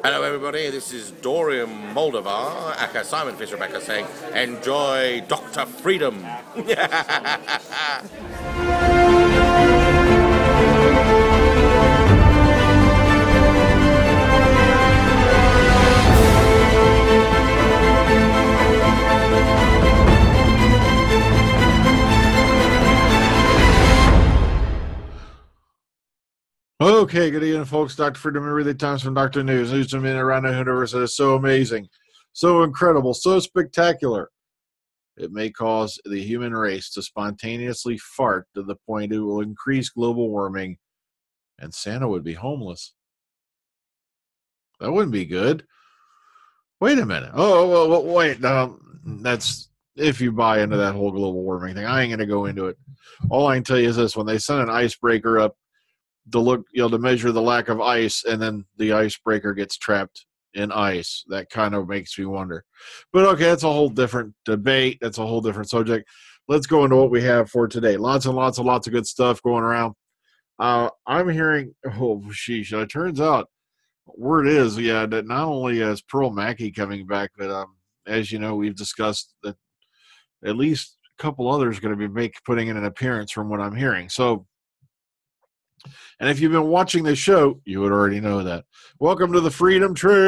Hello everybody, this is Dorian Moldovar, aka Simon Fisher-Becker saying, enjoy Doctor Freedom. Okay, good evening, folks. Dr. Freedom, everyday times from Dr. News and men around the universe that is so amazing, so incredible, so spectacular. It may cause the human race to spontaneously fart to the point it will increase global warming, and Santa would be homeless. That wouldn't be good. Wait a minute. Oh, wait. That's if you buy into that whole global warming thing. I ain't going to go into it. All I can tell you is this: when they send an icebreaker up to look, to measure the lack of ice, and then the icebreaker gets trapped in ice. That kind of makes me wonder. But okay, that's a whole different debate. That's a whole different subject. Let's go into what we have for today. Lots and lots and lots of good stuff going around. I'm hearing, sheesh, it turns out, word is, that not only is Pearl Mackie coming back, but as you know, we've discussed that at least a couple others going to be putting in an appearance from what I'm hearing. So, and if you've been watching this show, you would already know that. Welcome to the Freedom Train.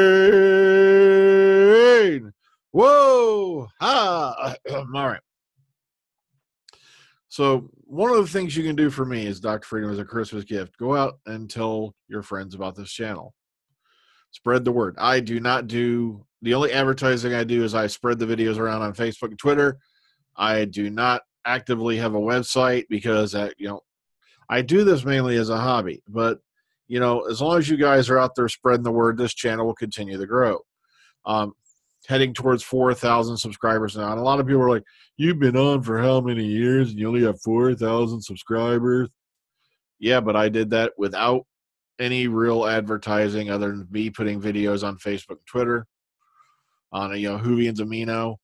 Whoa! Ha! All right. So one of the things you can do for me is Dr. Freedom as a Christmas gift. Go out and tell your friends about this channel. Spread the word. I do not do, the only advertising I do is I spread the videos around on Facebook and Twitter. I do not actively have a website because, I do this mainly as a hobby, but, as long as you guys are out there spreading the word, this channel will continue to grow. Heading towards 4,000 subscribers now. And a lot of people are like, you've been on for how many years and you only have 4,000 subscribers? Yeah, but I did that without any real advertising other than me putting videos on Facebook and Twitter, on, Hoovy and Zamino.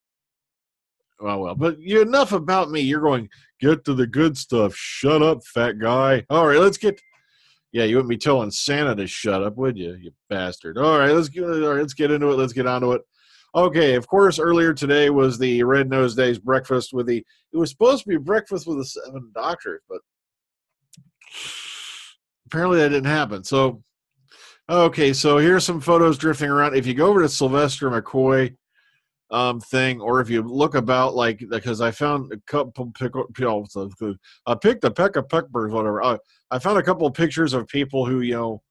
Well, but enough about me. You're going, get to the good stuff. Shut up, fat guy. All right, let's get. Yeah, you wouldn't be telling Santa to shut up, would you, you bastard? All right, let's get into it. Let's get onto it. Okay, of course, earlier today was the Red Nose Days breakfast with it was supposed to be breakfast with the 7 doctors, but apparently that didn't happen. So, okay, so here's some photos drifting around. If you go over to Sylvester McCoy thing, or if you look about, because I found a couple picked a peck of peppers, whatever. I found a couple of pictures of people who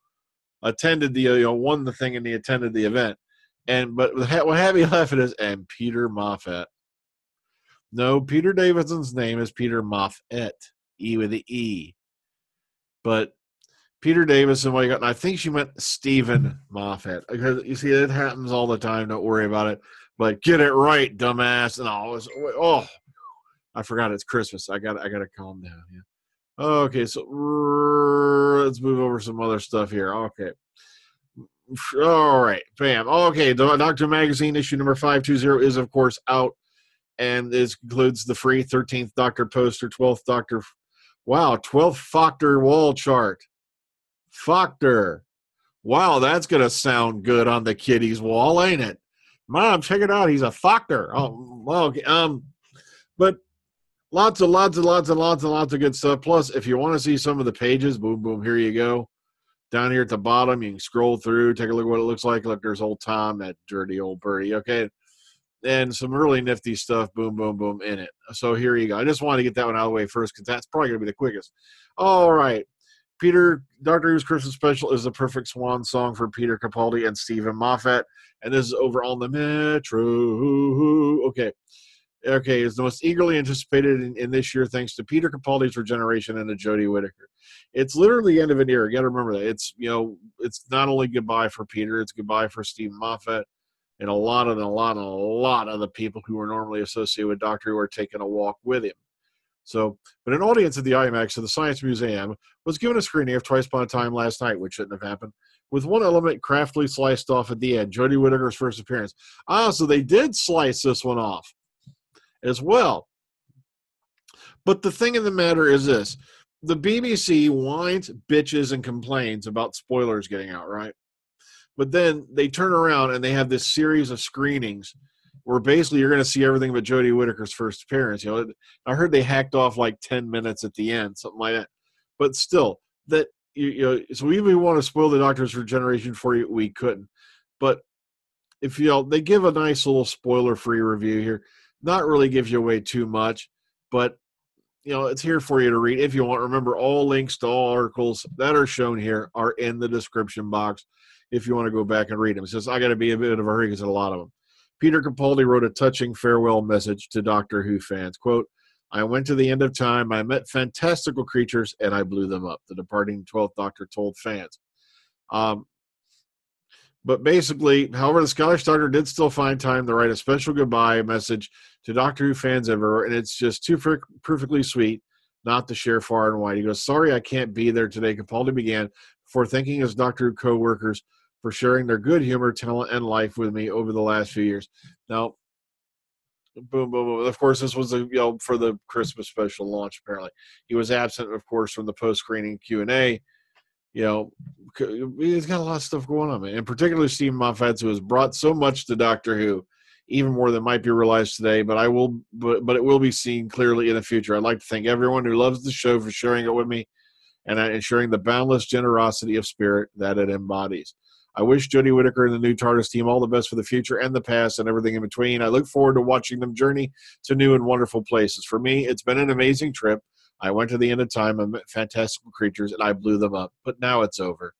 attended the won the thing and they attended the event, but what had me laughing is and Peter Moffat. No, Peter Davidson's name is Peter Moffat, E with the E, but Peter Davison, what you got? And I think she meant Steven Moffat, because you see it happens all the time. Don't worry about it. But get it right, dumbass. And I forgot it's Christmas. I gotta calm down. Yeah. Okay, so let's move over some other stuff here. Okay. All right, bam. Okay, Doctor Magazine issue number 520 is, of course, out, and this includes the free 13th Doctor poster, 12th Doctor. Wow, 12th Doctor wall chart. Doctor. Wow, that's gonna sound good on the kiddies' wall, ain't it? Mom, check it out. He's a Doctor. Oh, okay. But lots of good stuff. Plus, if you want to see some of the pages, boom, boom, here you go. Down here at the bottom, you can scroll through, take a look at what it looks like. Look, there's old Tom, that dirty old birdie. Okay. And some really nifty stuff, boom, boom, boom, in it. So here you go. I just wanted to get that one out of the way first because that's probably going to be the quickest. All right. Doctor Who's Christmas Special is the perfect swan song for Peter Capaldi and Steven Moffat. And this is over on the Metro. Okay, it's the most eagerly anticipated in this year thanks to Peter Capaldi's regeneration and to Jodie Whittaker. It's literally the end of an era. You got to remember that. It's not only goodbye for Peter, it's goodbye for Steven Moffat and a lot of the people who were normally associated with Doctor Who are taking a walk with him. So, but an audience at the IMAX of the Science Museum was given a screening of Twice Upon a Time last night, which shouldn't have happened, with one element craftily sliced off at the end, Jody Whittaker's first appearance. So they did slice this one off as well. But the thing of the matter is this. The BBC whines, bitches, and complains about spoilers getting out, right? But then they turn around and they have this series of screenings where basically you're going to see everything but Jodie Whittaker's first appearance. I heard they hacked off like 10 minutes at the end, something like that. But still, that so even if we want to spoil the Doctor's regeneration for you, we couldn't. But if they give a nice little spoiler-free review here, not really gives you away too much, but it's here for you to read if you want. Remember, all links to all articles that are shown here are in the description box if you want to go back and read them. It's just I got to be a bit of a hurry because there's a lot of them. Peter Capaldi wrote a touching farewell message to Doctor Who fans. Quote, "I went to the end of time, I met fantastical creatures, and I blew them up," the departing 12th Doctor told fans. But basically, however, the Scottish Doctor did still find time to write a special goodbye message to Doctor Who fans everywhere, and it's just too perfectly sweet not to share far and wide. He goes, "Sorry I can't be there today," Capaldi began, before thanking his Doctor Who co-workers for sharing their good humor, talent, and life with me over the last few years. Now, boom, boom, boom. Of course, this was for the Christmas special launch, apparently. He was absent, of course, from the post-screening Q&A. He's got a lot of stuff going on, man. And particularly Steven Moffat, who has brought so much to Doctor Who, even more than might be realized today. But it will be seen clearly in the future. I'd like to thank everyone who loves the show for sharing it with me and sharing the boundless generosity of spirit that it embodies. I wish Jody Whittaker and the new TARDIS team all the best for the future and the past and everything in between. I look forward to watching them journey to new and wonderful places. For me, it's been an amazing trip. I went to the end of time, I met fantastical creatures, and I blew them up. But now it's over.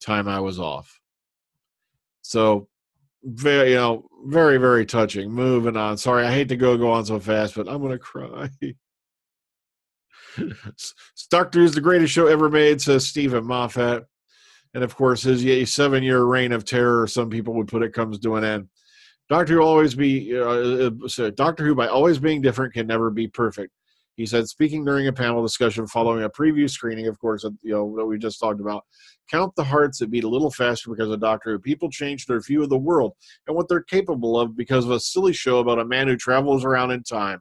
Time I was off. So, very, very, very touching. Moving on. Sorry, I hate to go on so fast, but I'm going to cry. Doctor Who's the greatest show ever made, says Steven Moffat. And, of course, his 7-year reign of terror, some people would put it, comes to an end. Doctor Who, by always being different, can never be perfect. He said, speaking during a panel discussion following a preview screening, of course, that we just talked about, count the hearts that beat a little faster because of Doctor Who. People change their view of the world and what they're capable of because of a silly show about a man who travels around in time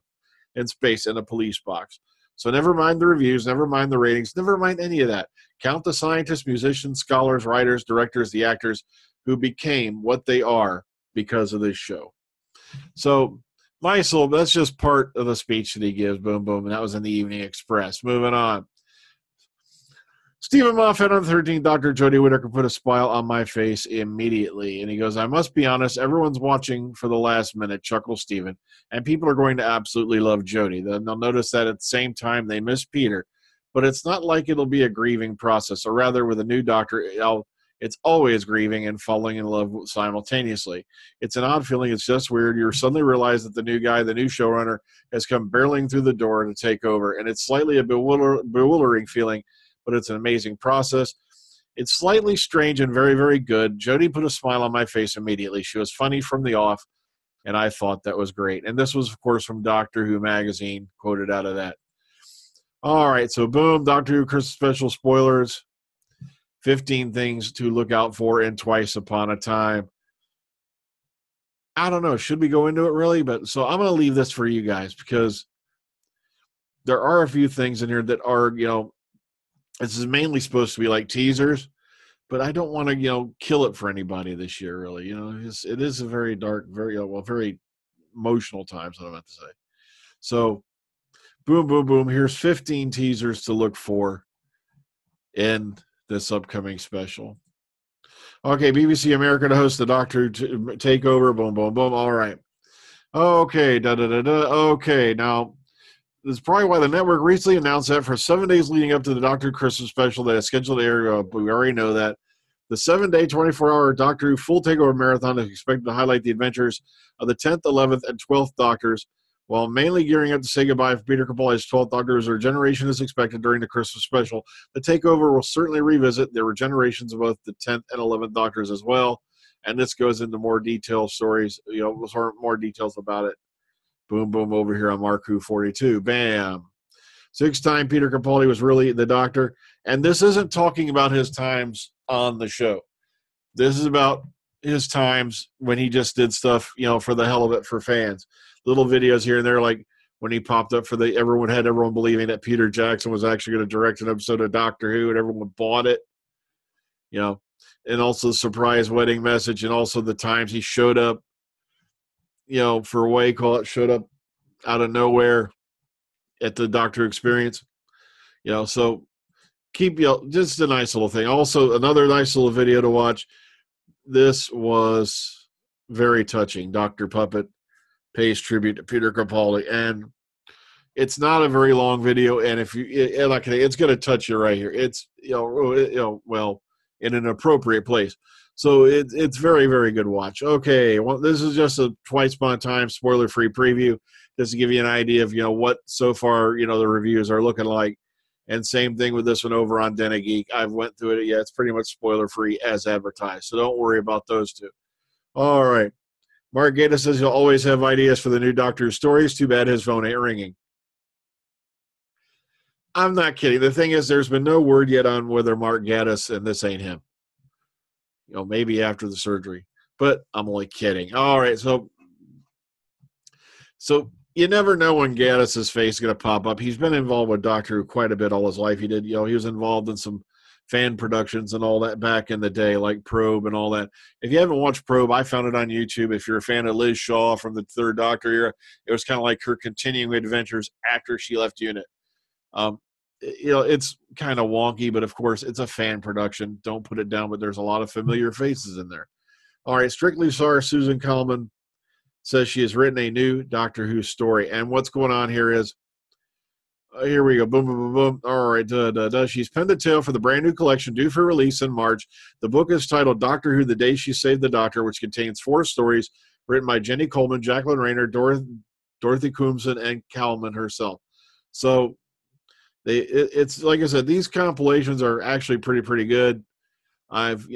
and space in a police box. So never mind the reviews, never mind the ratings, never mind any of that. Count the scientists, musicians, scholars, writers, directors, the actors who became what they are because of this show. So, that's just part of the speech that he gives. Boom, boom. And that was in the Evening Express. Moving on. Steven Moffat on the 13th Doctor, Jody Whittaker, put a smile on my face immediately. And he goes, "I must be honest, everyone's watching for the last minute," chuckles Steven. "And people are going to absolutely love Jody. They'll notice that at the same time they miss Peter. But it's not like it'll be a grieving process. Or rather, with a new Doctor, it's always grieving and falling in love simultaneously. It's an odd feeling. It's just weird. You suddenly realize that the new guy, the new showrunner, has come barreling through the door to take over. And it's slightly a bewildering feeling, but it's an amazing process. It's slightly strange and very, very good. Jody put a smile on my face immediately. She was funny from the off, and I thought that was great." And this was, of course, from Doctor Who magazine, quoted out of that. All right, so boom, Doctor Who Christmas special spoilers. 15 things to look out for in Twice Upon a Time. I don't know. Should we go into it really? But so I'm going to leave this for you guys because there are a few things in here that are, this is mainly supposed to be like teasers, but I don't want to, kill it for anybody this year, really. It is a very dark, very emotional time, is what I meant to say. So, boom, boom, boom. Here's 15 teasers to look for in this upcoming special. Okay, BBC America to host the Doctor Takeover. Boom, boom, boom. All right. Okay, Okay, now, this is probably why the network recently announced that for 7 days leading up to the Doctor Christmas special that is scheduled to air, but we already know that. The 7-day, 24-hour Doctor Who full takeover marathon is expected to highlight the adventures of the 10th, 11th, and 12th Doctors, while mainly gearing up to say goodbye for Peter Capaldi's 12th Doctor as regeneration is expected during the Christmas special. The takeover will certainly revisit the regenerations of both the 10th and 11th Doctors as well, and this goes into more detailed stories, more details about it. Boom, boom, over here on Mark Who 42. Bam. 6-time Peter Capaldi was really the Doctor, and this isn't talking about his times on the show. This is about his times when he just did stuff, for the hell of it for fans. Little videos here and there, like when he popped up for everyone believing that Peter Jackson was actually going to direct an episode of Doctor Who, and everyone bought it. and also the surprise wedding message, and also the times he showed up, for what you call it, showed up out of nowhere at the Doctor Experience. So keep just a nice little thing. Also, another nice little video to watch. This was very touching. Dr. Puppet pays tribute to Peter Capaldi, and it's not a very long video. And if it's going to touch you right here. It's well, in an appropriate place. So it's very, very good watch. Okay, well, this is just a twice upon a time spoiler-free preview, just to give you an idea of what so far the reviews are looking like. And same thing with this one over on Den of Geek. I've went through it. Yeah, it's pretty much spoiler-free as advertised. So don't worry about those two. All right. Mark Gatiss says he'll always have ideas for the new Doctor Who stories. Too bad his phone ain't ringing. I'm not kidding. The thing is, there's been no word yet on whether Mark Gatiss, and this ain't him. Maybe after the surgery. But I'm only kidding. All right. So you never know when Gattis's face is going to pop up. He's been involved with Doctor Who quite a bit all his life. He did, he was involved in some fan productions and all that back in the day, like Probe and all that. If you haven't watched Probe, I found it on YouTube. If you're a fan of Liz Shaw from the Third Doctor era, it was kind of like her continuing adventures after she left UNIT. It's kind of wonky, but of course, it's a fan production. Don't put it down, but there's a lot of familiar faces in there. All right, Strictly Sorry, Susan Coleman says she has written a new Doctor Who story. And what's going on here is, here we go, boom, boom, boom, boom. All right, she's penned a tale for the brand new collection due for release in March. The book is titled Doctor Who, The Day She Saved the Doctor, which contains 4 stories written by Jenny Coleman, Jacqueline Rayner, Dorothy Coomson, and Coleman herself. So it's like I said, these compilations are actually pretty good. I've,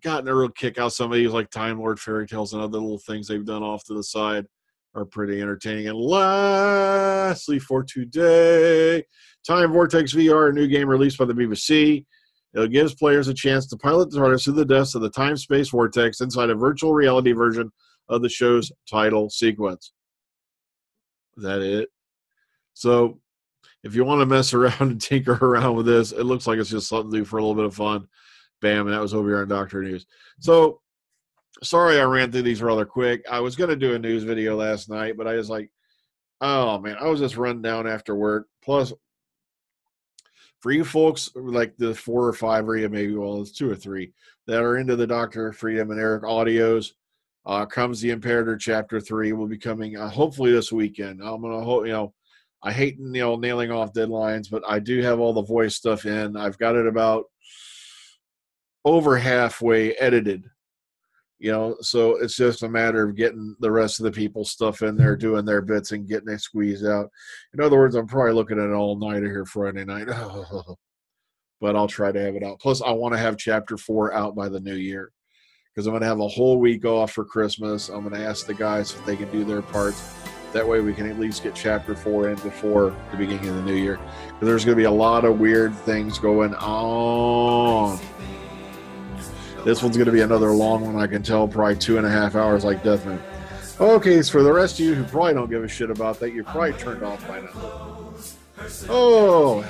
gotten a real kick out of some of these, like Time Lord Fairy Tales and other little things they've done off to the side are pretty entertaining. And lastly for today, Time Vortex VR, a new game released by the BBC. It gives players a chance to pilot the TARDIS through the depths of the time-space vortex inside a virtual reality version of the show's title sequence. Is that it? So if you want to mess around and tinker around with this, it looks like it's just something to do for a little bit of fun. Bam, and that was over here on Doctor News. So, sorry I ran through these rather quick. I was going to do a news video last night, but I was like, oh, man, I was just run down after work. Plus, for you folks, like the 4 or 5 or maybe, well, it's 2 or 3, that are into the Dr. Freedom and Eric audios, comes the Imperator Chapter 3 will be coming hopefully this weekend. I'm going to hope, I hate, nailing off deadlines, but I do have all the voice stuff in. I've got it about over halfway edited, so it's just a matter of getting the rest of the people's stuff in there, doing their bits and getting it squeezed out. In other words, I'm probably looking at an all-nighter here Friday night, but I'll try to have it out. Plus, I want to have Chapter 4 out by the new year because I'm going to have a whole week off for Christmas. I'm going to ask the guys if they can do their parts. That way we can at least get Chapter 4 in before the beginning of the new year. Because there's going to be a lot of weird things going on. This one's going to be another long one, I can tell, probably 2.5 hours like Deathman. Okay, so for the rest of you who probably don't give a shit about that, you're probably turned off by now. Oh,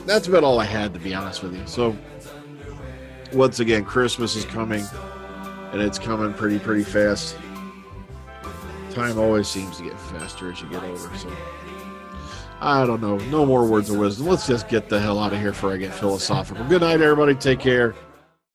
that's about all I had, to be honest with you. So, once again, Christmas is coming, and it's coming pretty fast. Time always seems to get faster as you get older, so I don't know. No more words of wisdom. Let's just get the hell out of here before I get philosophical. Good night, everybody. Take care.